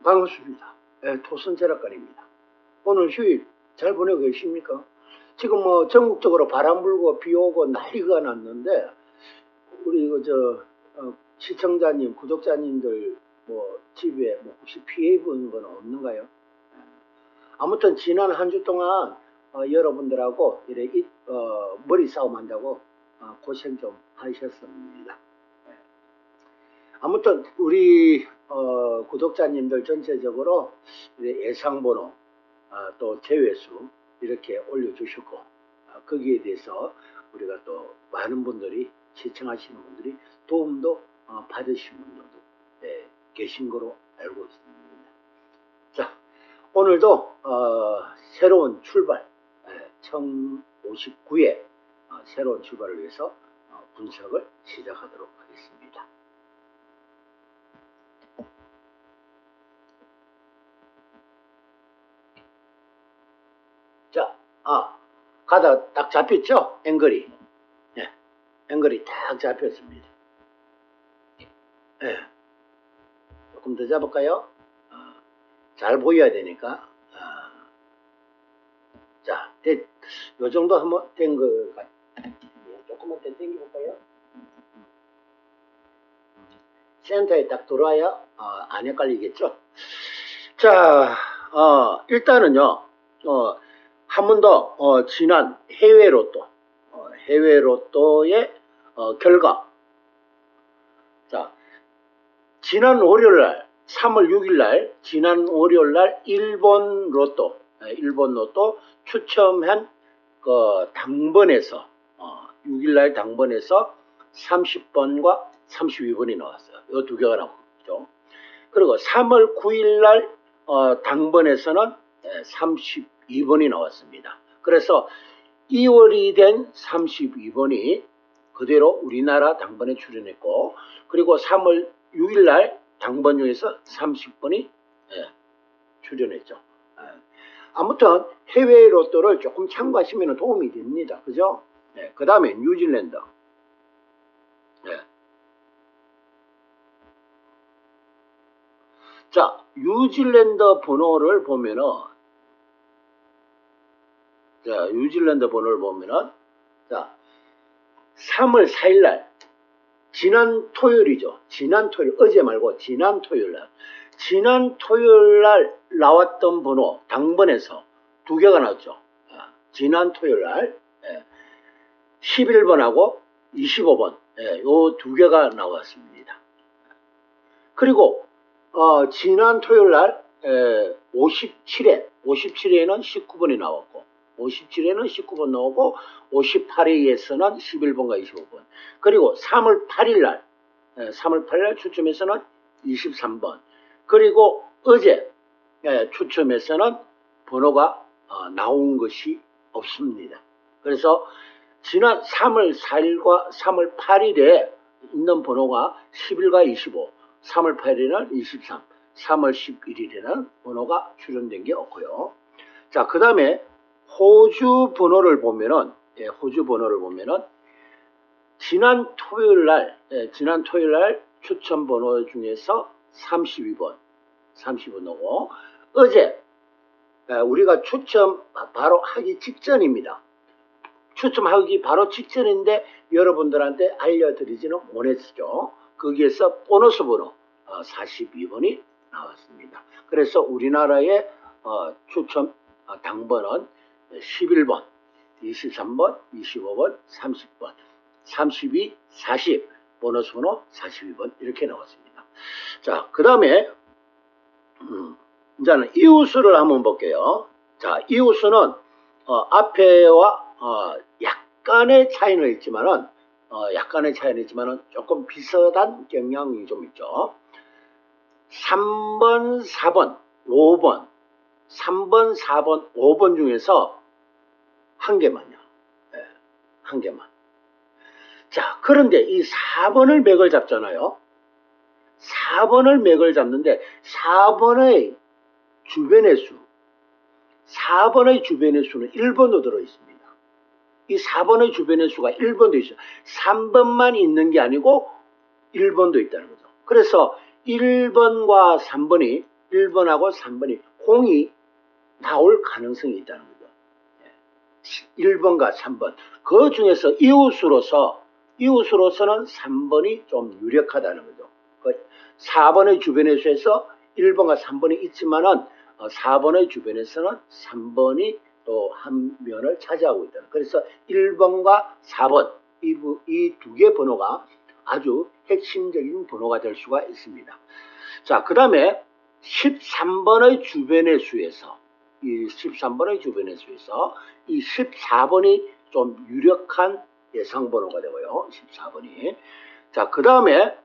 반갑습니다. 토선제락관입니다. 오늘 휴일 잘 보내고 계십니까? 지금 뭐 전국적으로 바람 불고 비 오고 난리가 났는데 우리 시청자님, 구독자님들 뭐 집에 뭐 혹시 피해 입은 건 없는가요? 아무튼 지난 한 주 동안 여러분들하고 이렇게 머리 싸움 한다고 고생 좀 하셨습니다. 아무튼 우리 구독자님들 전체적으로 예상번호 또 제외수 이렇게 올려주셨고 거기에 대해서 우리가 또 많은 분들이 시청하시는 분들이 도움도 받으신 분들도 계신 거로 알고 있습니다. 자, 오늘도 새로운 출발 1059회 새로운 출발을 위해서 분석을 시작하도록 하겠습니다. 자, 가다 딱 잡혔죠? 앵글이. 네, 앵글이 딱 잡혔습니다. 네. 조금 더 잡을까요? 잘 보여야 되니까. 자, 요 정도 한번 된 거 같아요. 조금만 더 당겨볼까요? 센터에 딱 들어와야 안 헷갈리겠죠? 자, 일단은요, 한 번 더, 지난 해외 로또의 결과. 자, 지난 월요일날, 3월 6일날, 지난 월요일날 일본 로또 추첨한 당번에서, 6일날 당번에서 30번과 32번이 나왔어요. 이 두 개가 나왔죠. 그리고 3월 9일날 당번에서는 32번이 나왔습니다. 그래서 2월이 된 32번이 그대로 우리나라 당번에 출연했고, 그리고 3월 6일날 당번 중에서 30번이 출연했죠. 아무튼 해외 로또를 조금 참고하시면 도움이 됩니다. 그죠? 그 다음에 뉴질랜드. 자, 뉴질랜드 번호를 보면은, 자, 3월 4일날, 지난 토요일이죠. 지난 토요일, 어제 말고 지난 토요일날. 지난 토요일날 나왔던 번호, 당번에서 두 개가 나왔죠. 지난 토요일날, 11번하고 25번, 요 두 개가 나왔습니다. 그리고, 지난 토요일날, 57회에는 19번이 나왔고, 57회는 19번 나오고 58회에서는 11번과 25번. 그리고 3월 8일날 추첨에서는 23번. 그리고 어제 추첨에서는 번호가 나온 것이 없습니다. 그래서 지난 3월 4일과 3월 8일에 있는 번호가 11과 25, 3월 8일에는 23, 3월 11일에는 번호가 출연된 게 없고요. 자, 그 다음에 호주 번호를 보면은, 지난 토요일날 추천 번호 중에서 32번이고, 어제, 우리가 추첨 바로 하기 직전입니다. 추첨하기 바로 직전인데, 여러분들한테 알려드리지는 못했죠. 거기에서 보너스 번호, 42번이 나왔습니다. 그래서 우리나라의, 추첨 당번은 11번, 23번, 25번, 30번, 32, 40, 보너스 번호 42번 이렇게 나왔습니다. 자, 그 다음에 이제는 이웃수를 한번 볼게요. 자, 이웃수는 앞에와 약간의 차이는 있지만은 조금 비슷한 경향이 좀 있죠. 3번, 4번, 5번, 3번, 4번, 5번 중에서 한 개만요. 한 개만. 자, 그런데 이 4번을 맥을 잡잖아요. 4번을 맥을 잡는데 4번의 주변의 수는 1번도 들어있습니다. 이 4번의 주변의 수가 1번도 있어요. 3번만 있는 게 아니고 1번도 있다는 거죠. 그래서 1번과 3번이 1번하고 3번이 공이 나올 가능성이 있다는 거죠. 1번과 3번. 그 중에서 이웃으로서는 3번이 좀 유력하다는 거죠. 4번의 주변의 수에서 1번과 3번이 있지만은 4번의 주변에서는 3번이 또 한 면을 차지하고 있다는. 그래서 1번과 4번 이 두 개 번호가 아주 핵심적인 번호가 될 수가 있습니다. 자, 그 다음에 13번의 주변의 수에서 이 13번의 주변의 수에서 이 14번이 좀 유력한 예상 번호가 되고요. 14번이. 자, 그 다음에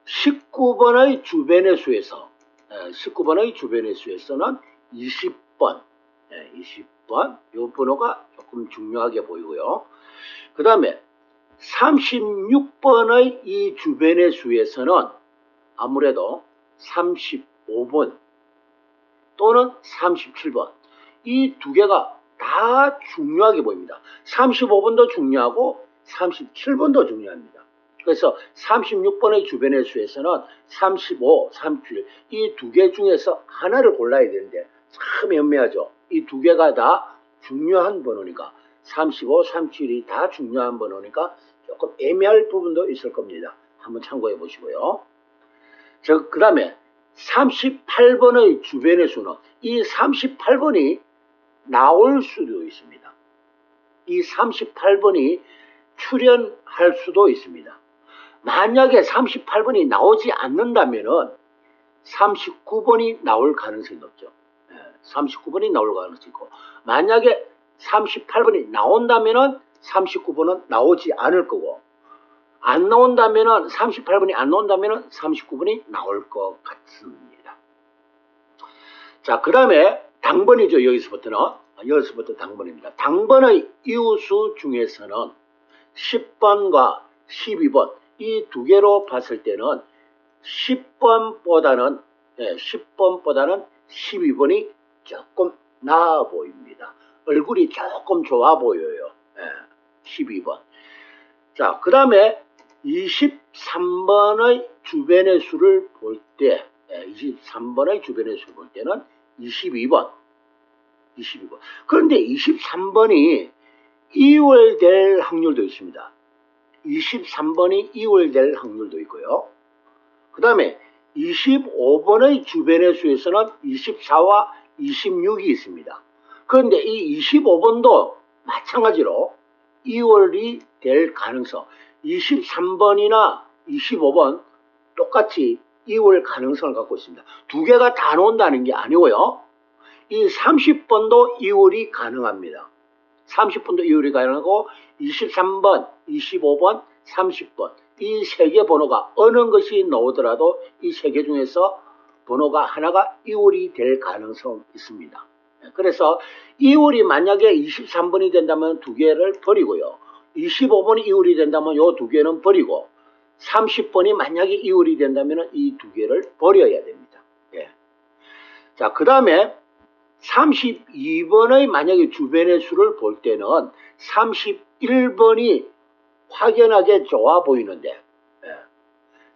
19번의 주변의 수에서 19번의 주변의 수에서는 20번 20번 이 번호가 조금 중요하게 보이고요. 그 다음에 36번의 이 주변의 수에서는 아무래도 35번 또는 37번 이 두 개가 다 중요하게 보입니다. 35번도 중요하고 37번도 중요합니다. 그래서 36번의 주변의 수에서는 35, 37 이 두 개 중에서 하나를 골라야 되는데 참 애매하죠. 이 두 개가 다 중요한 번호니까 35, 37이 다 중요한 번호니까 조금 애매할 부분도 있을 겁니다. 한번 참고해 보시고요. 그 다음에 38번의 주변의 수는 이 38번이 나올 수도 있습니다. 이 38번이 출현할 수도 있습니다. 만약에 38번이 나오지 않는다면은 39번이 나올 가능성이 높죠. 39번이 나올 가능성이 있고, 만약에 38번이 나온다면은 39번은 나오지 않을 거고, 안 나온다면은 38번이 안 나온다면은 39번이 나올 것 같습니다. 자, 그 다음에 당번이죠. 여기서부터 당번입니다. 당번의 이웃수 중에서는 10번과 12번 이 두 개로 봤을 때는 10번보다는 12번이 조금 나아 보입니다. 얼굴이 조금 좋아 보여요. 12번. 자, 그 다음에 23번의 주변의 수를 볼 때, 23번의 주변의 수를 볼 때는 22번. 그런데 23번이 이월될 확률도 있습니다. 23번이 이월될 확률도 있고요. 그 다음에 25번의 주변의 수에서는 24와 26이 있습니다. 그런데 이 25번도 마찬가지로 2월이 될 가능성, 23번이나 25번 똑같이 2월 가능성을 갖고 있습니다. 두 개가 다 나온다는 게 아니고요. 이 30번도 2월이 가능합니다. 30번도 2월이 가능하고 23번, 25번, 30번 이 세 개 번호가 어느 것이 나오더라도 이 세 개 중에서 번호가 하나가 2월이 될 가능성이 있습니다. 그래서 2월이 만약에 23번이 된다면 두 개를 버리고요. 25번이 2월이 된다면 이 두 개는 버리고 30번이 만약에 2월이 된다면 이 두 개를 버려야 됩니다. 자, 그 다음에 32번의 만약에 주변의 수를 볼 때는 31번이 확연하게 좋아 보이는데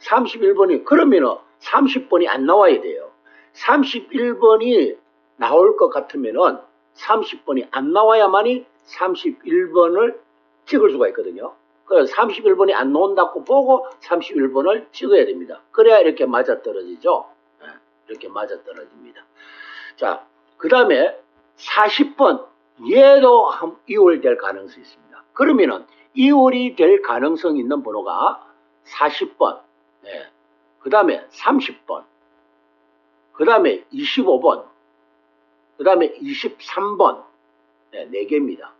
31번이 그러면은 30번이 안 나와야 돼요. 31번이 나올 것 같으면은 30번이 안 나와야만이 31번을 찍을 수가 있거든요. 그래서 31번이 안 나온다고 보고 31번을 찍어야 됩니다. 그래야 이렇게 맞아떨어지죠. 이렇게 맞아떨어집니다. 자, 그 다음에 40번 얘도 2월 될 가능성이 있습니다. 그러면은 2월이 될 가능성이 있는 번호가 40번, 그 다음에 30번, 그 다음에 25번, 그 다음에 23번, 4개입니다.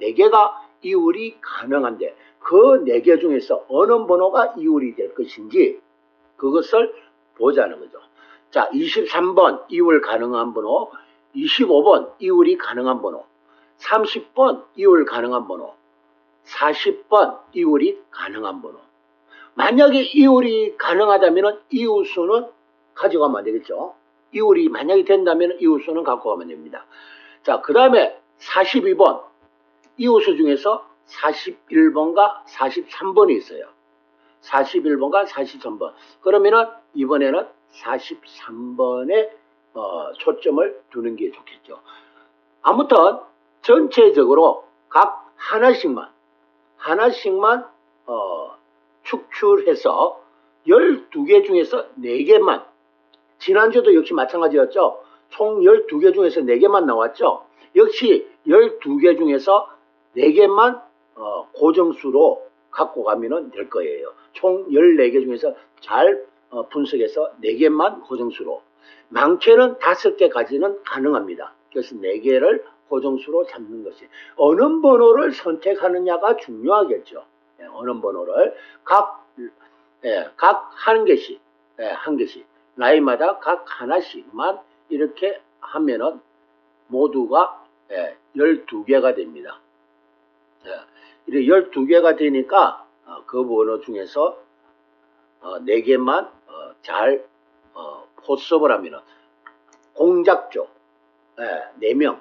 4개가 2월이 가능한데 그 4개 중에서 어느 번호가 2월이 될 것인지 그것을 보자는 거죠. 자, 23번 2월 가능한 번호, 25번 2월이 가능한 번호, 30번 2월 가능한 번호, 40번 2월이 가능한 번호. 만약에 2월이 가능하다면 이웃수는 가져가면 안 되겠죠. 2월이 만약에 된다면 이웃수는 갖고 가면 됩니다. 자, 그 다음에 42번 이웃수 중에서 41번과 43번이 있어요. 41번과 43번. 그러면은 이번에는 43번의 초점을 두는 게 좋겠죠. 아무튼 전체적으로 각 하나씩만 축출해서 12개 중에서 4개만, 지난주도 역시 마찬가지였죠. 총 12개 중에서 4개만 나왔죠. 역시 12개 중에서 4개만 고정수로 갖고 가면 될 거예요. 총 14개 중에서 잘 분석해서 4개만 고정수로. 많게는 5개까지는 가능합니다. 그래서 4개를 고정수로 잡는 것이. 어느 번호를 선택하느냐가 중요하겠죠. 어느 번호를 각 한 개씩, 한 개씩. 나이마다 각 하나씩만 이렇게 하면은 모두가 12개가 됩니다. 이렇게 12개가 되니까 그 번호 중에서 4개만 잘 포섭을 하면은 공작조 4명,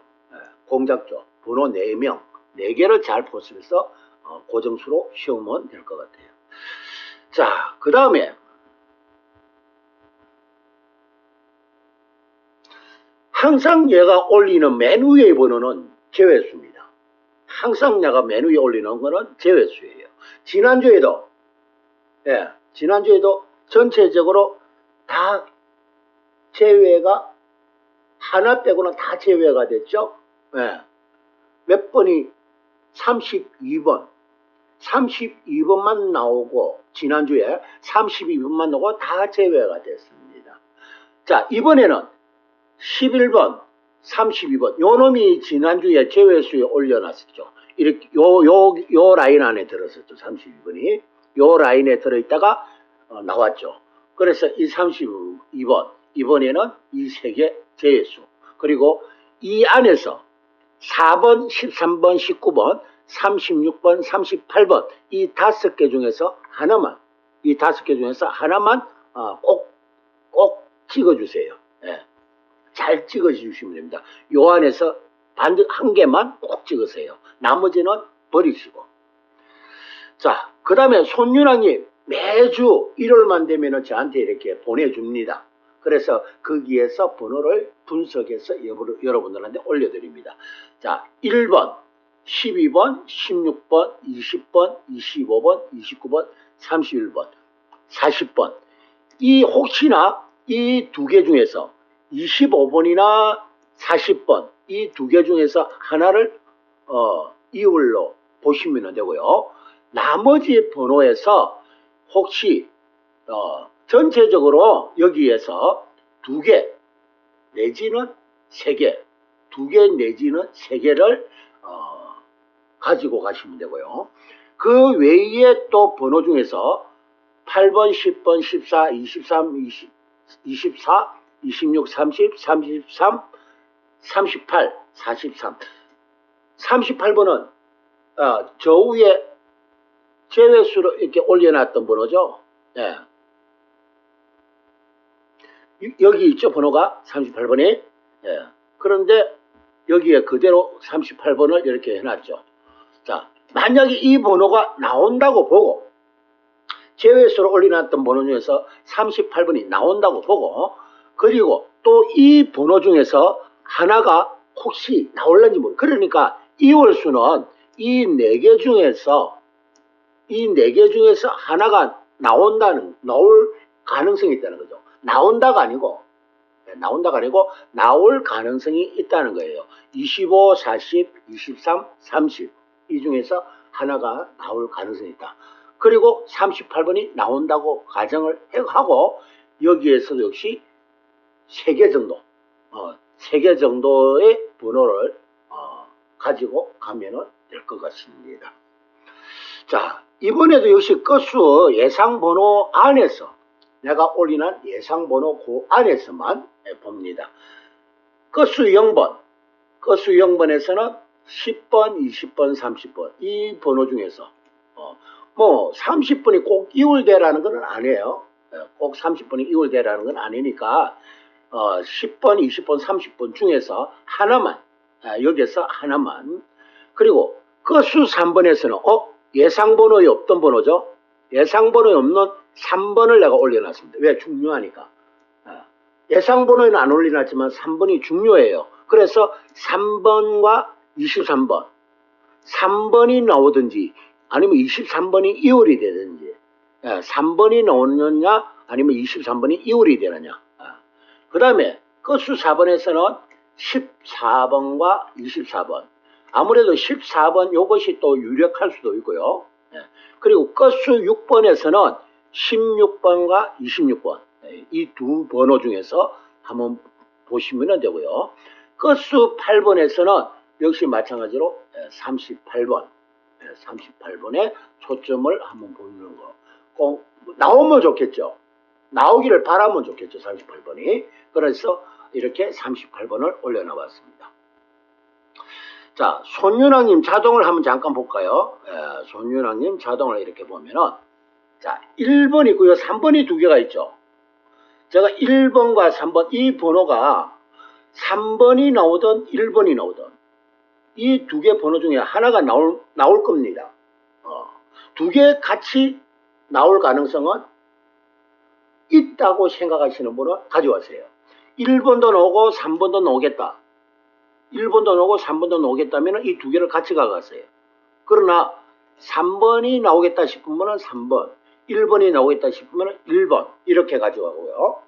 공작조 번호 4명, 4개를 잘 포섭해서 고정수로 시험은 될 것 같아요. 자, 그 다음에 항상 얘가 올리는 맨 위의 번호는 제외수입니다. 항상 얘가 맨 위에 올리는 거는 제외수예요. 지난주에도 전체적으로 다 제외가 하나 빼고는 다 제외가 됐죠. 몇 번이 32번만 나오고, 지난주에 32번만 나오고 다 제외가 됐습니다. 자, 이번에는 11번, 32번, 요 놈이 지난주에 제외수에 올려놨었죠. 이렇게, 요 라인 안에 들었었죠. 32번이. 요 라인에 들어있다가 나왔죠. 그래서 이 32번, 이번에는 이 3개 제외수. 그리고 이 안에서 4번, 13번, 19번, 36번, 38번, 이 5개 중에서 하나만, 꼭 찍어주세요. 잘 찍어주시면 됩니다. 요 안에서 한 개만 꼭 찍으세요. 나머지는 버리시고. 자, 그 다음에 손윤왕님 매주 일요일만 되면 저한테 이렇게 보내줍니다. 그래서 거기에서 번호를 분석해서 여러분들한테 올려드립니다. 자, 1번, 12번, 16번, 20번, 25번, 29번, 31번, 40번. 혹시나 이 2개 중에서 25번이나 40번, 이 2개 중에서 하나를 이율로 보시면 되고요. 나머지 번호에서 혹시 전체적으로 여기에서 2개 내지는 3개, 2개 내지는 3개를 가지고 가시면 되고요. 그 외에 또 번호 중에서 8번, 10번, 14, 23, 24, 26, 30, 33, 38, 43. 38번은 저 위에 제외수로 이렇게 올려놨던 번호죠. 여기 있죠, 번호가 38번이. 그런데 여기에 그대로 38번을 이렇게 해놨죠. 자, 만약에 이 번호가 나온다고 보고, 제외수로 올려놨던 번호 중에서 38번이 나온다고 보고, 그리고 또 이 번호 중에서 하나가 혹시 나올는지 모르겠어요. 그러니까 이월수는 이 4개 중에서 하나가 나올 가능성이 있다는 거죠. 나온다가 아니고 나올 가능성이 있다는 거예요. 25, 40, 23, 30. 이 중에서 하나가 나올 가능성이 있다. 그리고 38번이 나온다고 가정을 하고, 여기에서도 역시 3개 정도, 3개 정도의 번호를 가지고 가면 될 것 같습니다. 자, 이번에도 역시 끝수 예상번호 안에서, 내가 올리는 예상번호 그 안에서만 봅니다. 끝수 0번, 끝수 0번에서는 10번, 20번, 30번 이 번호 중에서 뭐 30번이 꼭 이월대라는 건 아니에요. 꼭 30번이 이월대라는 건 아니니까 10번, 20번, 30번 중에서 하나만, 여기에서 하나만. 그리고 끝수 3번에서는 예상번호에 없던 번호죠. 예상번호에 없는 3번을 내가 올려놨습니다. 왜? 중요하니까. 예상번호에는 안 올려놨지만 3번이 중요해요. 그래서 3번과 23번, 3번이 나오든지 아니면 23번이 이월이 되든지, 3번이 나오느냐 아니면 23번이 이월이 되느냐. 그 다음에 끝수 4번에서는 14번과 24번. 아무래도 14번 이것이 또 유력할 수도 있고요. 그리고 끝수 6번에서는 16번과 26번. 이 두 번호 중에서 한번 보시면 되고요. 끝수 8번에서는 역시 마찬가지로 38번. 38번에 초점을 한번 보는 거. 꼭 나오면 좋겠죠. 나오기를 바라면 좋겠죠. 38번이. 그래서 이렇게 38번을 올려놔봤습니다. 자, 손윤왕님 자동을 한번 잠깐 볼까요? 손윤왕님 자동을 이렇게 보면은, 자, 1번 있고요. 3번이 두 개가 있죠. 제가 1번과 3번, 이 번호가 3번이 나오든 1번이 나오든, 이 두 개 번호 중에 하나가 나올 겁니다. 두 개 같이 나올 가능성은 있다고 생각하시는 분은 가져가세요. 1번도 나오고 3번도 나오겠다. 1번도 나오고 3번도 나오겠다면 이 두 개를 같이 가져가세요. 그러나 3번이 나오겠다 싶으면 3번, 1번이 나오겠다 싶으면 1번 이렇게 가져가고요.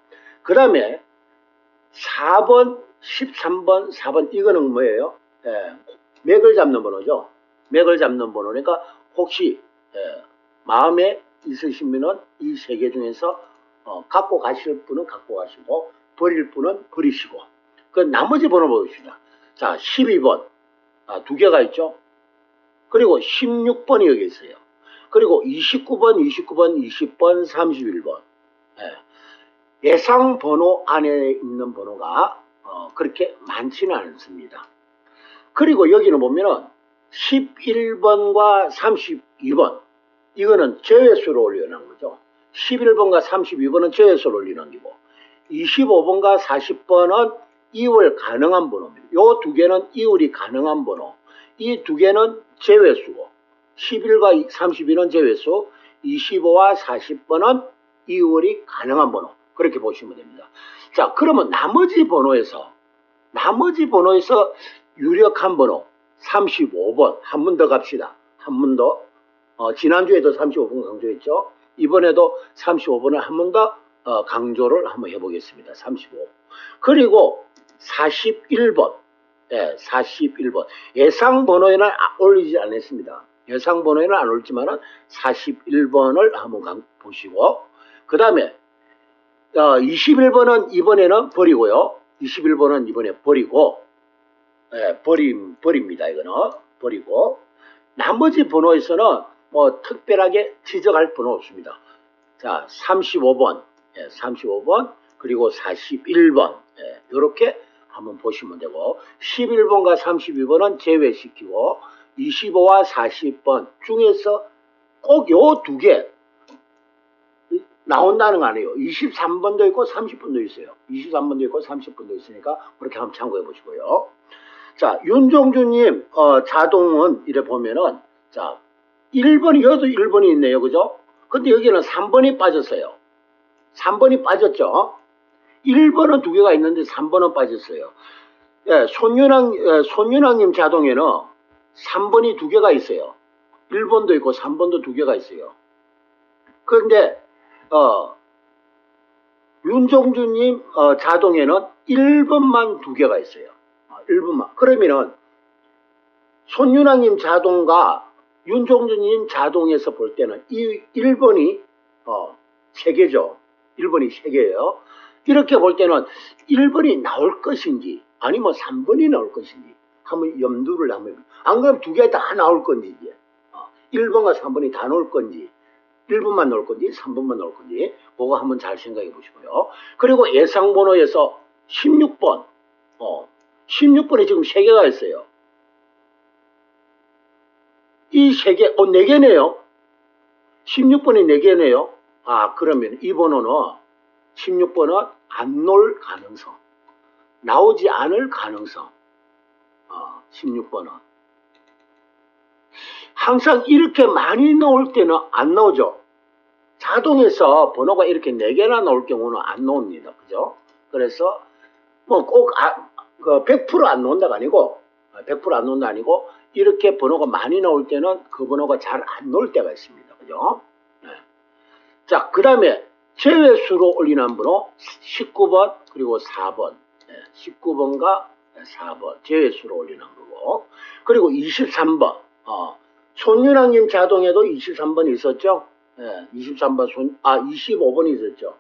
그 다음에 4번, 13번, 4번 이거는 뭐예요? 맥을 잡는 번호죠. 맥을 잡는 번호니까 혹시 마음에 있으시면은 이 세 개 중에서 갖고 가실 분은 갖고 가시고 버릴 분은 버리시고 그 나머지 번호 보십시다. 자, 12번 두 개가 있죠. 그리고 16번이 여기 있어요. 그리고 29번, 20번, 31번 예상 번호 안에 있는 번호가 그렇게 많지는 않습니다. 그리고 여기는 보면은 11번과 32번 이거는 제외수로 올려놓은 거죠. 11번과 32번은 제외수로 올려놓은 거고 25번과 40번은 이월 가능한 번호입니다. 요 두 개는 이월이 가능한 번호. 이 두 개는 제외수고 11과 32는 제외수, 25와 40번은 이월이 가능한 번호. 그렇게 보시면 됩니다. 자, 그러면 나머지 번호에서 유력한 번호 35번 한 번 더 갑시다. 한 번 더. 지난주에도 35번 강조했죠. 이번에도 35번을 한 번 더 강조를 한번 해보겠습니다. 35. 그리고 41번. 41번. 예상 번호에는 올리지 않았습니다. 예상 번호에는 안 올지만은 41번을 한번 보시고, 그 다음에 21번은 이번에는 버리고요. 21번은 이번에 버리고, 버립니다. 이거는 버리고. 나머지 번호에서는 뭐 특별하게 지적할 번호 없습니다. 자, 35번, 35번, 그리고 41번, 이렇게 한번 보시면 되고, 11번과 32번은 제외시키고, 25와 40번 중에서 꼭 요 두 개 나온다는 거 아니에요. 23번도 있고 30번도 있어요. 23번도 있고 30번도 있으니까 그렇게 한번 참고해 보시고요. 자, 윤종주님 자동은 이래 보면은 자 1번이 여기도 1번이 있네요. 그죠? 근데 여기는 3번이 빠졌어요. 3번이 빠졌죠. 1번은 두 개가 있는데 3번은 빠졌어요. 손윤왕님 자동에는 3번이 두 개가 있어요. 1번도 있고 3번도 두 개가 있어요. 그런데 윤종주님 자동에는 1번만 두 개가 있어요. 1번만. 그러면은 손윤왕님 자동과 윤종주님 자동에서 볼 때는 이 1번이 세 개죠. 1번이 세 개예요. 이렇게 볼 때는 1번이 나올 것인지 아니면 3번이 나올 것인지 한번 염두를 하면 안 그러면 두 개 다 나올 건지 이제 1번과 3번이 다 나올 건지 1번만 나올 건지 3번만 나올 건지 그거 한번 잘 생각해 보시고요. 그리고 예상번호에서 16번 16번에 지금 3개가 있어요. 이 3개, 4개네요. 16번이 4개네요. 그러면 이 번호는 16번은 안 나올 가능성, 나오지 않을 가능성. 16번은 항상 이렇게 많이 나올 때는 안 나오죠. 자동에서 번호가 이렇게 4개나 나올 경우는 안 나옵니다. 그죠? 그래서 뭐 꼭 100%안 놓는다가 아니고 100%안 놓는다 아니고 이렇게 번호가 많이 나올 때는 그 번호가 잘 안 나올 때가 있습니다. 그죠? 네. 자, 그 다음에 제외수로 올리는 번호 19번 그리고 4번 19번과 4번 제외수로 올리는 거고 그리고 23번 손윤학님 자동에도 23번 있었죠? 23번 25번 있었죠?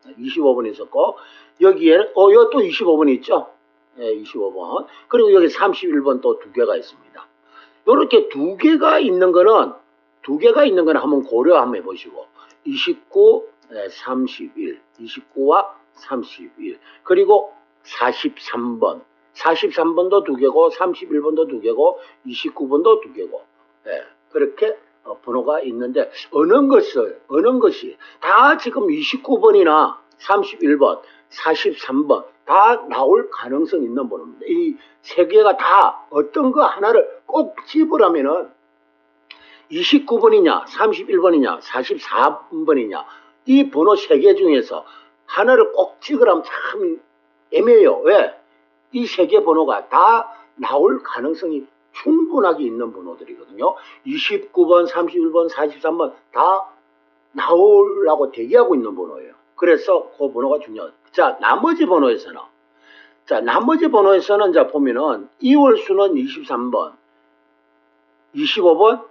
25번 있었고 여기에는 여기 또 25번 있죠? 25번 그리고 여기 31번 또 두 개가 있습니다. 이렇게 두 개가 있는 거는 한번 고려 한번 해보시고 29, 31, 29와 31 그리고 43번도 두 개고 31번도 두 개고 29번도 두 개고 그렇게 번호가 있는데 어느 것이 다 지금 29번이나 31번, 43번 다 나올 가능성 있는 번호입니다. 이 세 개가 다 어떤 거 하나를 꼭 집으라면은 29번이냐, 31번이냐, 43번이냐 이 번호 세 개 중에서 하나를 꼭 찍으라면 참 애매해요. 왜? 이 세 개 번호가 다 나올 가능성이 충분하게 있는 번호들이거든요. 29번, 31번, 43번 다 나오려고 대기하고 있는 번호예요. 그래서 그 번호가 중요해요. 자, 나머지 번호에서는 자, 보면은 이월수는 23번, 25번,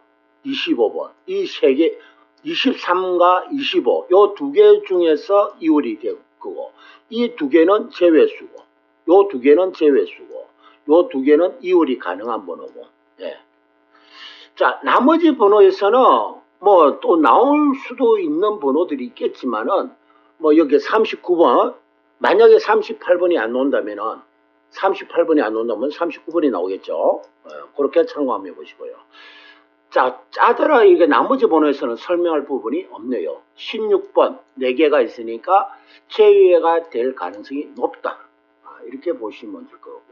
25번 이 세 개 23과 25 요 두 개 중에서 이월이 될 거고 이 두 개는 제외수고 요 두 개는 제외수고 요 두 개는 이월이 가능한 번호고 자, 나머지 번호에서는 뭐 또 나올 수도 있는 번호들이 있겠지만은 뭐 여기 39번 만약에 38번이 안 나온다면은 39번이 나오겠죠. 그렇게 참고하면 보시고요. 자, 짜더라 이게 나머지 번호에서는 설명할 부분이 없네요. 16번 4개가 있으니까 제외가 될 가능성이 높다. 이렇게 보시면 될 거고요.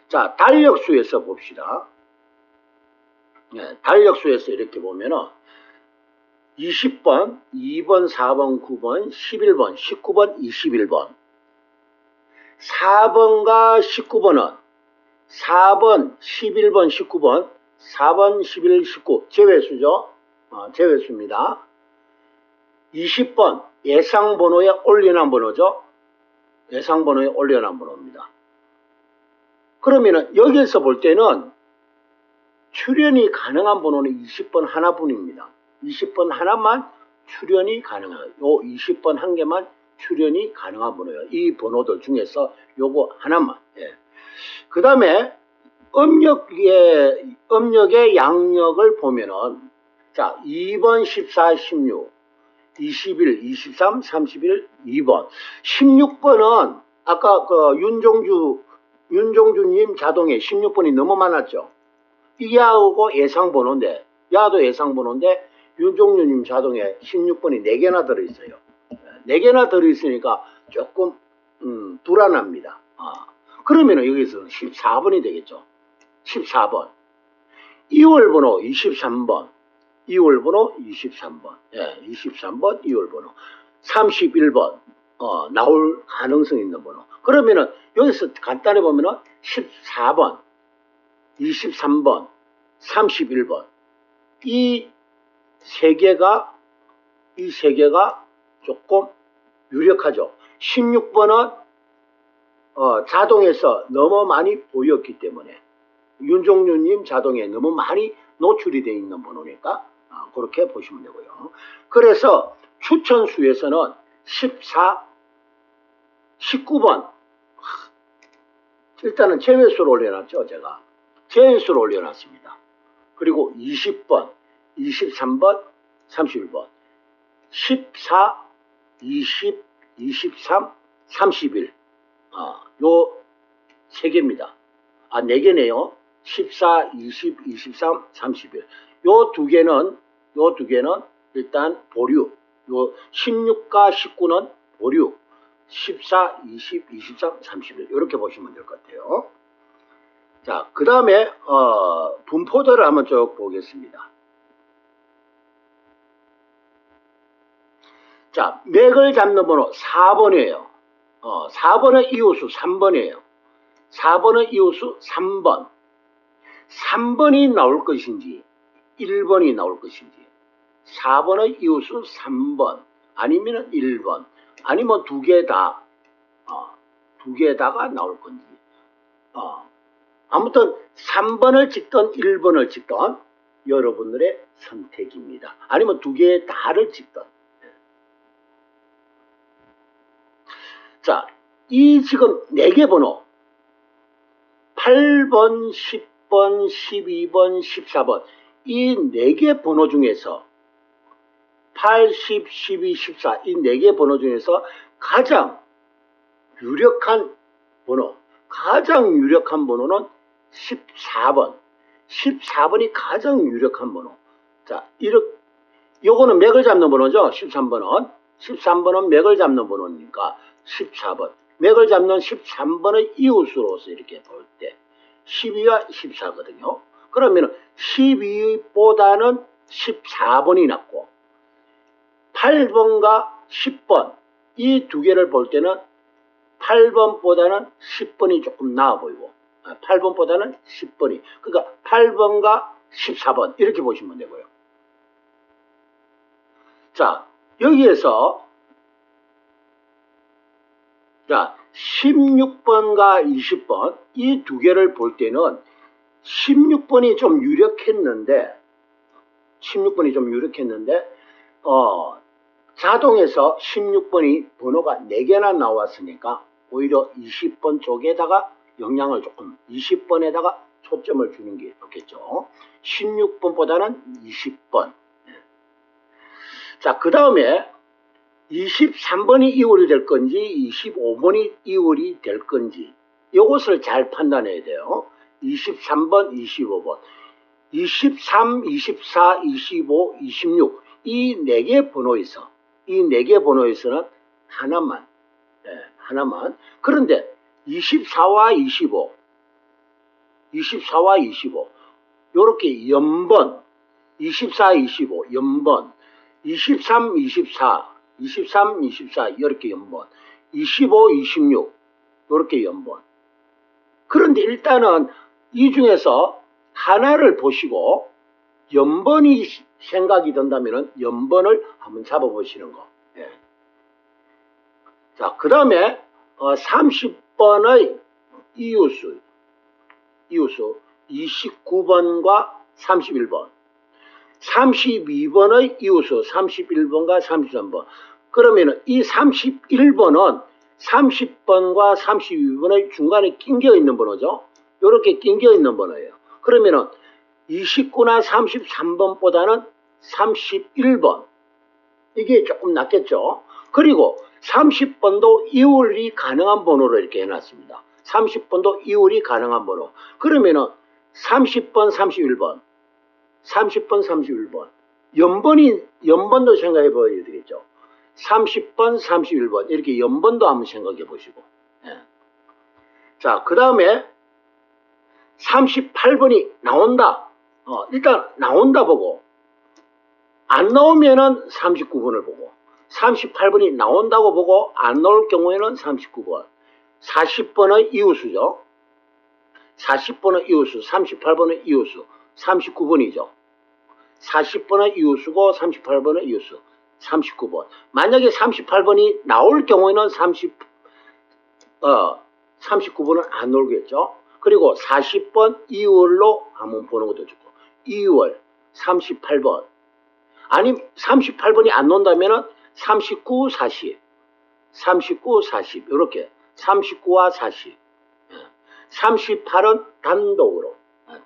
자, 달력수에서 봅시다. 달력수에서 이렇게 보면은 20번, 2번, 4번, 9번, 11번, 19번, 21번 4번과 19번은 4번, 11번, 19번 4번, 11, 19 제외수죠. 제외수입니다. 20번 예상번호에 올려놓은 번호죠. 예상번호에 올려놓은 번호입니다. 그러면은 여기에서 볼 때는 출연이 가능한 번호는 20번 하나뿐입니다. 20번 하나만 출연이 가능해요. 요 20번 한 개만 출연이 가능한 번호예요. 이 번호들 중에서 요거 하나만. 그 다음에 음력의 양력을 보면은 자 2번, 14, 16, 21, 23, 31, 2번 16번은 아까 그 윤종주님 자동에 16번이 너무 많았죠. 이게 하고 예상번호인데 야도 예상번호인데 윤종주님 자동에 16번이 4개나 들어있어요. 4개나 들어있으니까 조금 불안합니다. 그러면은 여기서 14번이 되겠죠. 14번 2월번호 23번 2월번호 23번 23번 2월번호 31번 나올 가능성 있는 번호. 그러면은 여기서 간단히 보면은 14번 23번 31번 이 세 개가 조금 유력하죠. 16번은 자동에서 너무 많이 보였기 때문에 윤종류님 자동에 너무 많이 노출이 되어 있는 번호니까 그렇게 보시면 되고요. 그래서 추천수에서는 14, 19번 일단은 제외수로 올려놨죠. 제가 제외수로 올려놨습니다. 그리고 20번, 23번, 31번 14, 20, 23, 31 요 세 개입니다. 4개네요. 14, 20, 23, 31 요 두 개는 일단 보류. 요 16과 19는 보류. 14, 20, 23, 31 이렇게 보시면 될 것 같아요. 자, 그 다음에 분포도를 한번 쭉 보겠습니다. 자, 맥을 잡는 번호 4번이에요. 4번의 이웃수 3번이에요. 4번의 이웃수 3번. 3번이 나올 것인지 1번이 나올 것인지 4번의 이웃수 3번 아니면 1번 아니면 두 개 다, 두 개 다가 나올 건지 아무튼 3번을 찍던 1번을 찍던 여러분들의 선택입니다. 아니면 두 개 다를 찍던. 자, 이 지금 4개 번호 8번, 10번, 12번, 14번 이 4개 번호 중에서 8, 10, 12, 14 이 4개 번호 중에서 가장 유력한 번호 는 14번. 14번이 가장 유력한 번호. 자, 요거는 맥을 잡는 번호죠. 13번은. 13번은 맥을 잡는 번호니까 14번. 맥을 잡는 13번의 이웃으로서 이렇게 볼 때 12와 14거든요. 그러면 12보다는 14번이 낫고 8번과 10번 이 두 개를 볼 때는 8번보다는 10번이 조금 나아 보이고 8번보다는 10번이 그러니까 8번과 14번 이렇게 보시면 되고요. 자, 여기에서 자 16번과 20번 이 두 개를 볼 때는 16번이 좀 유력했는데 자동에서 16번이 번호가 4개나 나왔으니까 오히려 20번 쪽에다가 영향을 조금 20번에다가 초점을 주는 게 좋겠죠. 16번보다는 20번. 자, 그 다음에 23번이 이월이 될 건지 25번이 이월이 될 건지 이것을 잘 판단해야 돼요. 23번, 25번. 23, 24, 25, 26 이 4개 번호에서는 하나만. 그런데 24와 25 요렇게 연번 24, 25 연번 23, 24 이렇게 연번 25, 26 요렇게 연번. 그런데 일단은 이 중에서 하나를 보시고 연번이 생각이 든다면 연번을 한번 잡아보시는 거. 예. 자, 그 다음에 30번의 이웃수 29번과 31번 32번의 이웃수 31번과 33번 그러면 이 31번은 30번과 32번의 중간에 낑겨 있는 번호죠. 이렇게 낑겨 있는 번호예요. 그러면은 29나 33번보다는 31번 이게 조금 낫겠죠. 그리고 30번도 이월이 가능한 번호로 이렇게 해놨습니다. 30번도 이월이 가능한 번호. 그러면은 30번, 31번 30번, 31번 연번도 생각해 봐야 되겠죠. 30번, 31번 이렇게 연번도 한번 생각해 보시고. 예. 자, 그 다음에 38번이 나온다. 일단 나온다 보고 안 나오면은 39번을 보고 38번이 나온다고 보고 안 나올 경우에는 39번 40번의 이웃수죠. 40번의 이웃수 38번의 이웃수 39번이죠. 40번의 이웃수고 38번의 이웃수 39번. 만약에 38번이 나올 경우에는 39번은 안 나오겠죠. 그리고 40번 2월로 한번 보는 것도 좋고 2월 38번 아니 38번이 안 나온다면 39, 40 39, 40 이렇게 39와 40 38은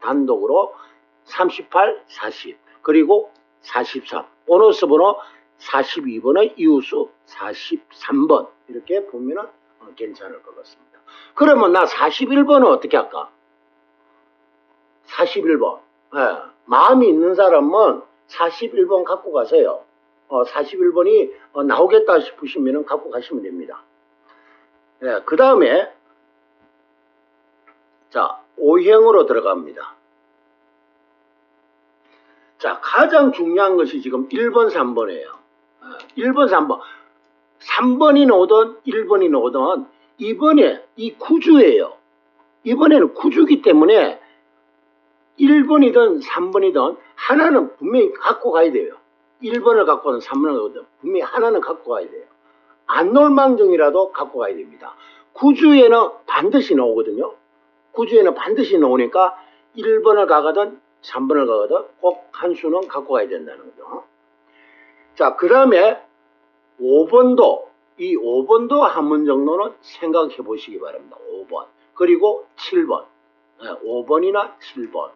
단독으로 38, 40 그리고 43 보너스 번호 42번의 이웃수 43번 이렇게 보면 괜찮을 것 같습니다. 그러면 나 41번은 어떻게 할까? 41번 마음이 있는 사람은 41번 갖고 가세요. 41번이 나오겠다 싶으시면 갖고 가시면 됩니다. 그 다음에 자 5행으로 들어갑니다. 자 가장 중요한 것이 지금 1번, 3번이에요. 1번, 3번 3번이 나오든 1번이 나오든 이번에 이 구주예요. 이번에는 구주기 때문에 1번이든 3번이든 하나는 분명히 갖고 가야 돼요. 1번을 갖고는 3번을 갖고든 분명히 하나는 갖고 가야 돼요. 안 놓을 망정이라도 갖고 가야 됩니다. 구주에는 반드시 나오거든요. 구주에는 반드시 나오니까 1번을 가거든 3번을 가거든 꼭 한 수는 갖고 가야 된다는 거죠. 자, 그 다음에 5번도, 이 5번도 한 번 정도는 생각해 보시기 바랍니다. 5번. 그리고 7번. 5번이나 7번.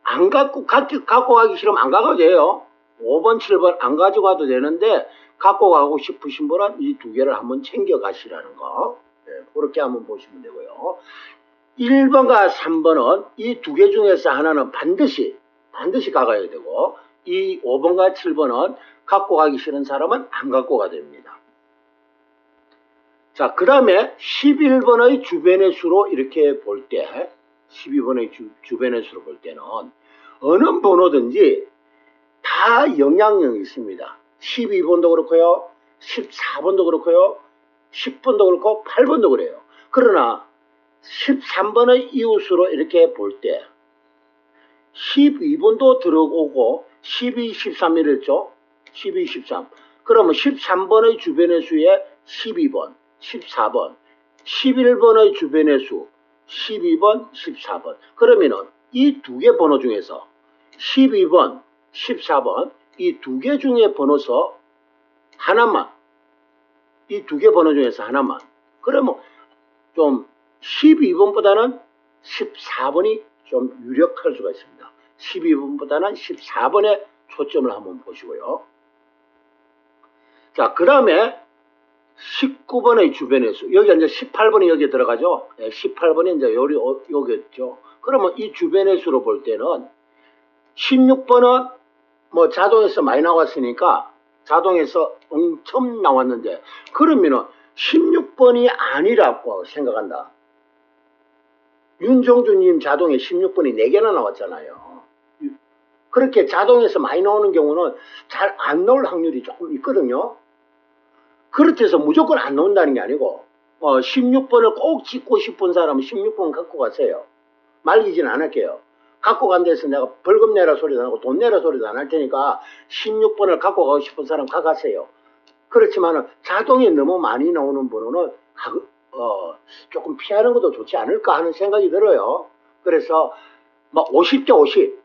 안 갖고 가기 싫으면 안 가도 돼요. 5번, 7번 안 가져가도 되는데, 갖고 가고 싶으신 분은 이 두 개를 한번 챙겨 가시라는 거. 그렇게 한번 보시면 되고요. 1번과 3번은 이 두 개 중에서 하나는 반드시 가가야 되고, 이 5번과 7번은 갖고 가기 싫은 사람은 안 갖고 가야 됩니다. 자, 그 다음에 11번의 주변의 수로 이렇게 볼 때, 12번의 주변의 수로 볼 때는 어느 번호든지 다 영향력이 있습니다. 12번도 그렇고요, 14번도 그렇고요, 10번도 그렇고 8번도 그래요. 그러나 13번의 이웃수로 이렇게 볼 때 12번도 들어오고 12, 13 이랬죠. 12, 13. 그러면 13번의 주변의 수에 12번, 14번, 11번의 주변의 수 12번, 14번. 그러면은 이 두 개 번호 중에서 12번, 14번 이 두 개 중에 번호서 하나만, 이 두 개 번호 중에서 하나만. 그러면 좀 12번보다는 14번이 좀 유력할 수가 있습니다. 12번보다는 14번에 초점을 한번 보시고요. 자, 그 다음에 19번의 주변의 수. 여기 이제 18번이 여기에 들어가죠. 18번이 이제 여기였죠. 그러면 이 주변의 수로 볼 때는 16번은 뭐 자동에서 많이 나왔으니까 자동에서 엄청 나왔는데, 그러면은 16번이 아니라고 생각한다. 윤종주님 자동에 16번이 4개나 나왔잖아요. 그렇게 자동에서 많이 나오는 경우는 잘 안 나올 확률이 조금 있거든요. 그렇게 해서 무조건 안 나온다는 게 아니고 16번을 꼭 찍고 싶은 사람은 16번 갖고 가세요. 말리지는 않을게요. 갖고 간다 해서 내가 벌금 내라 소리도 안 하고 돈 내라 소리도 안 할 테니까 16번을 갖고 가고 싶은 사람 가가세요. 그렇지만 자동에 너무 많이 나오는 번호는 조금 피하는 것도 좋지 않을까 하는 생각이 들어요. 그래서 뭐 50대 50,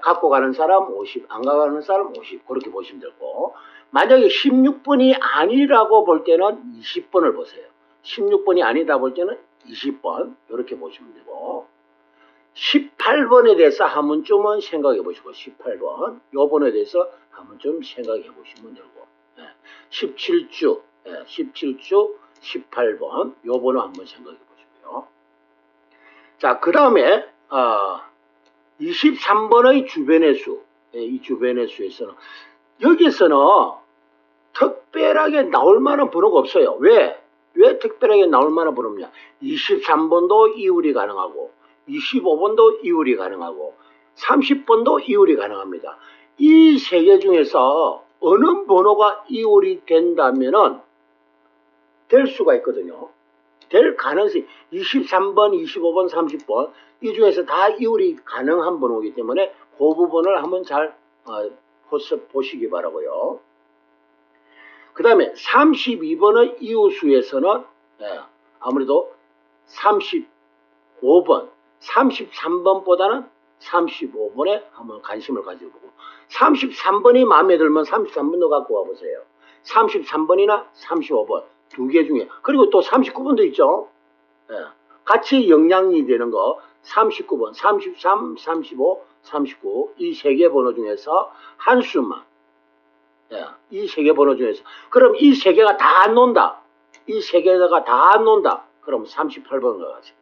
갖고 가는 사람 50, 안 가는 사람 50, 그렇게 보시면 되고, 만약에 16번이 아니라고 볼 때는 20번을 보세요. 16번이 아니다 볼 때는 20번 이렇게 보시면 되고, 18번에 대해서 한 번쯤은 생각해 보시고, 18번 요 번호에 대해서 한 번쯤 생각해 보시면 되고, 17주 18번 요 번호 한번 생각해 보시고요. 자, 그 다음에 23번의 주변의 수. 이 주변의 수에서는 여기서는 특별하게 나올 만한 번호가 없어요. 왜 특별하게 나올 만한 번호냐? 23번도 이율이 가능하고 25번도 이율이 가능하고 30번도 이율이 가능합니다. 이 세 개 중에서 어느 번호가 이율이 된다면은 될 수가 있거든요. 될 가능성이 23번, 25번, 30번 이 중에서 다 이율이 가능한 번호이기 때문에 그 부분을 한번 잘 보시기 바라고요. 그 다음에 32번의 이웃수에서는 아무래도 35번, 33번보다는 35번에 한번 관심을 가져보고, 33번이 마음에 들면 33번도 갖고 와보세요. 33번이나 35번 두 개 중에, 그리고 또 39번도 있죠. 같이 영향이 되는 거 39번, 33, 35, 39 이 세 개 번호 중에서 한 수만, 이 세 개 번호 중에서, 그럼 이 세 개가 다 안 논다. 이 세 개가 다 안 논다. 그럼 38번으로 가세요.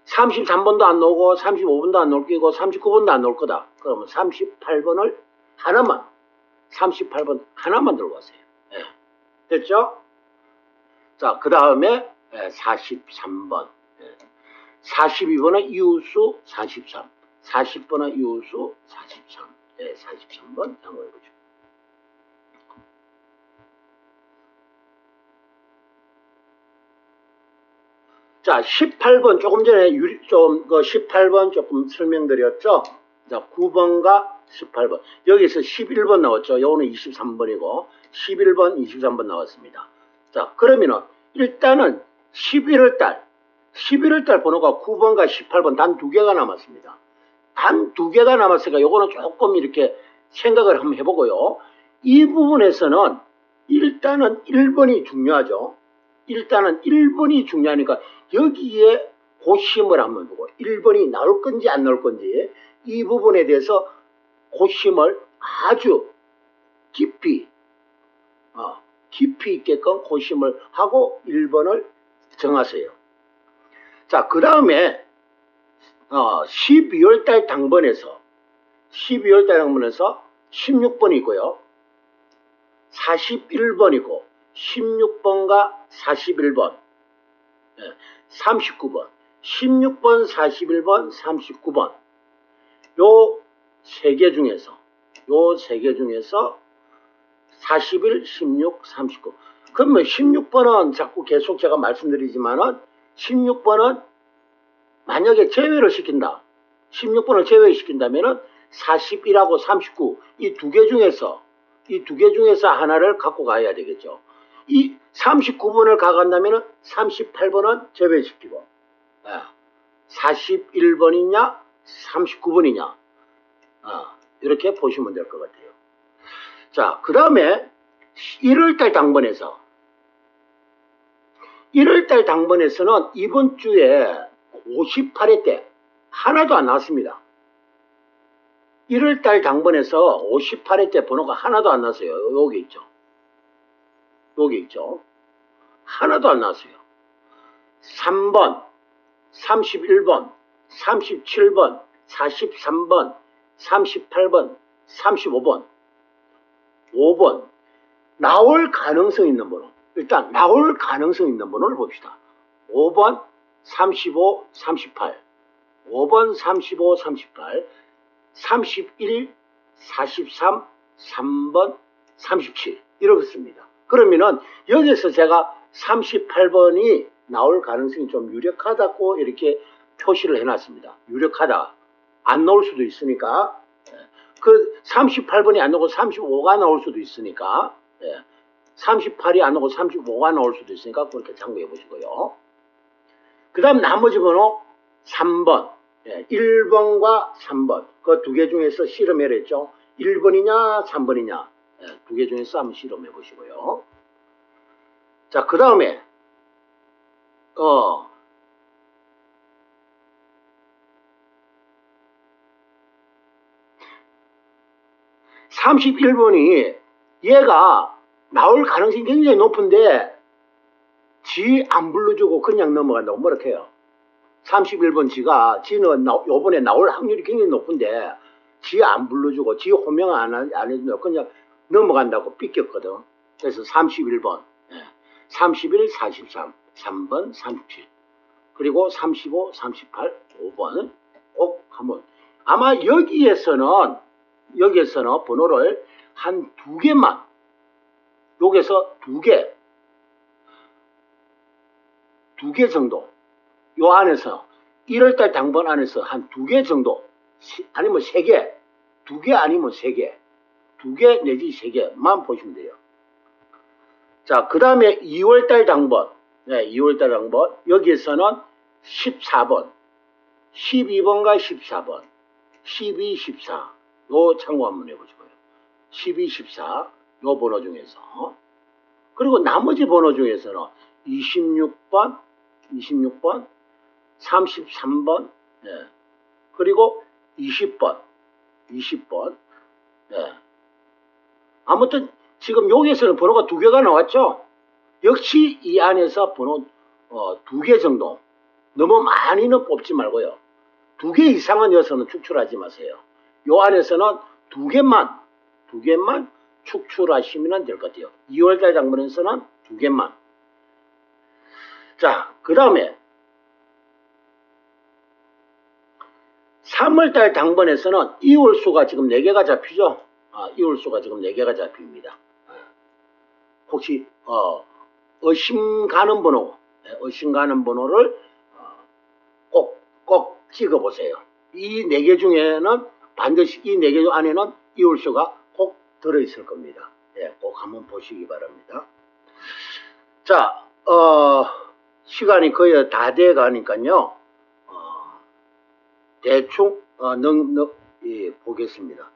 33번도 안 놓고 35번도 안 놓을 끼고 39번도 안 놓을 거다. 그러면 38번을 하나만, 38번 하나만 들고 가세요. 됐죠? 자, 그 다음에 43번. 42번의 이웃수 43. 40번의 이웃수 43. 43번 참고해보죠. 자, 18번 조금 전에 18번 조금 설명드렸죠. 자, 9번과 18번. 여기서 11번 나왔죠. 요거는 23번이고 11번, 23번 나왔습니다. 자, 그러면은 일단은 11월달 번호가 9번과 18번 단 2개가 남았습니다. 단 2개가 남았으니까 요거는 조금 이렇게 생각을 한번 해보고요. 이 부분에서는 일단은 1번이 중요하죠. 일단은 1번이 중요하니까 여기에 고심을 한번 두고 1번이 나올 건지 안 나올 건지 이 부분에 대해서 고심을 아주 깊이 있게끔 고심을 하고 1번을 정하세요. 자, 그 다음에 12월달 당번에서 16번이 있고요. 41번이고 16번과 41번 39번 16번 41번 39번 요 세 개 중에서 41, 16, 39 그러면 16번은 자꾸 계속 제가 말씀드리지만은 16번은 만약에 제외를 시킨다 16번을 제외시킨다면은 41하고 39 이 두 개 중에서 하나를 갖고 가야 되겠죠. 이 39번을 가간다면 38번은 제외시키고 41번이냐 39번이냐 이렇게 보시면 될 것 같아요. 자, 그 다음에 1월달 당번에서는 이번 주에 58회 때 하나도 안 나왔습니다. 1월달 당번에서 58회 때 번호가 하나도 안 나왔어요. 여기 있죠. 하나도 안 나왔어요. 3번, 31번, 37번, 43번, 38번, 35번, 5번. 나올 가능성 있는 번호. 일단 나올 가능성 있는 번호를 봅시다. 5번, 35, 38. 5번, 35, 38. 31, 43, 3번, 37 이렇습니다. 그러면은 여기서 제가 38번이 나올 가능성이 좀 유력하다고 이렇게 표시를 해놨습니다. 유력하다. 안 나올 수도 있으니까 그 38번이 안 나오고 35가 나올 수도 있으니까 38이 안 나오고 35가 나올 수도 있으니까 그렇게 참고해 보시고요. 그 다음 나머지 번호 3번 1번과 3번 그 두 개 중에서 실험해라 했죠. 1번이냐 3번이냐 두 개 중에서 한번 실험해 보시고요. 자, 그 다음에 31번이 얘가 나올 가능성이 굉장히 높은데 지 안 불러주고 그냥 넘어간다고 뭐라 해요. 31번 지는 요번에 나올 확률이 굉장히 높은데 지 안 불러주고 지 호명 안 해준다고 그냥 넘어간다고 삐꼈거든. 그래서 31번 31, 43 3번 37 그리고 35, 38 5번 꼭 한번 아마 여기에서는 번호를 한 두 개만 여기서 두 개 정도 요 안에서 1월달 당번 안에서 한 두 개 정도 아니면 세 개 두 개 아니면 세 개 두 개 내지 세 개만 보시면 돼요. 자, 그 다음에 2월달 당번 2월달 당번 여기에서는 14번 12번과 14번 12, 14 요 참고 한번 해보시고요. 12, 14 요 번호 중에서 그리고 나머지 번호 중에서는 26번 33번 그리고 20번 아무튼 지금 여기에서는 번호가 두 개가 나왔죠. 역시 이 안에서 번호 두 개 정도 너무 많이는 뽑지 말고요. 두 개 이상은 여기서는 축출하지 마세요. 요 안에서는 두 개만 축출하시면 될 것 같아요. 2월달 당번에서는 두 개만. 자, 그 다음에 3월달 당번에서는 이월수가 지금 4개가 잡히죠. 이월수가 지금 4개가 잡힙니다. 혹시 의심 가는 번호를 꼭 찍어보세요. 이 4개 중에는 반드시 이 4개 안에는 이울수가 꼭 들어있을 겁니다. 예, 꼭 한번 보시기 바랍니다. 자, 시간이 거의 다 돼 가니까요. 대충 보겠습니다.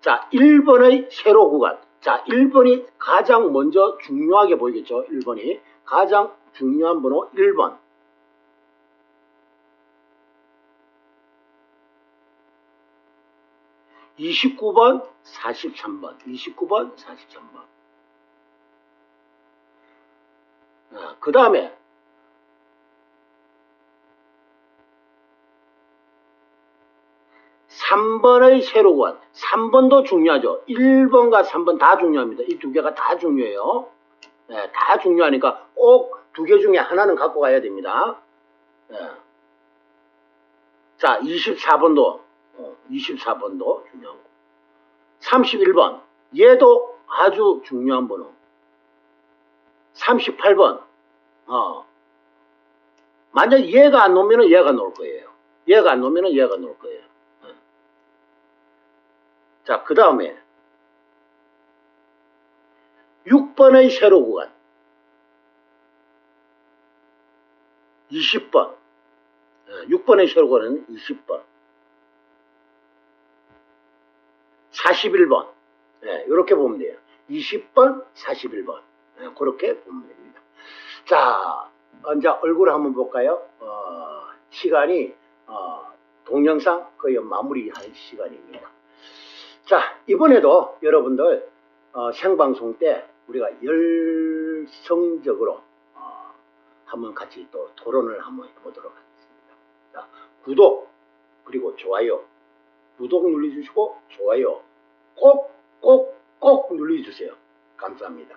자, 1번의 세로 구간. 자, 1번이 가장 먼저 중요하게 보이겠죠. 1번이 가장 중요한 번호 1번. 29번, 43번. 29번, 43번. 그 다음에 3번의 세로구간. 3번도 중요하죠. 1번과 3번 다 중요합니다. 이 두 개가 다 중요해요. 네, 다 중요하니까 꼭 두 개 중에 하나는 갖고 가야 됩니다. 네. 자, 24번도 중요하고. 31번. 얘도 아주 중요한 번호. 38번. 만약 얘가 안 놓으면 얘가 놓을 거예요. 얘가 안 놓으면 얘가 놓을 거예요. 자, 그 다음에 6번의 세로 구간. 20번. 6번의 세로 구간은 20번. 41번. 이렇게 보면 돼요. 20번, 41번. 그렇게 보면 됩니다. 자, 이제 얼굴 한번 볼까요? 시간이 동영상 거의 마무리할 시간입니다. 자, 이번에도 여러분들 생방송 때 우리가 열성적으로 한번 같이 또 토론을 한번 해보도록 하겠습니다. 자, 구독 그리고 좋아요, 구독 눌러주시고 좋아요 꼭 눌러주세요. 감사합니다.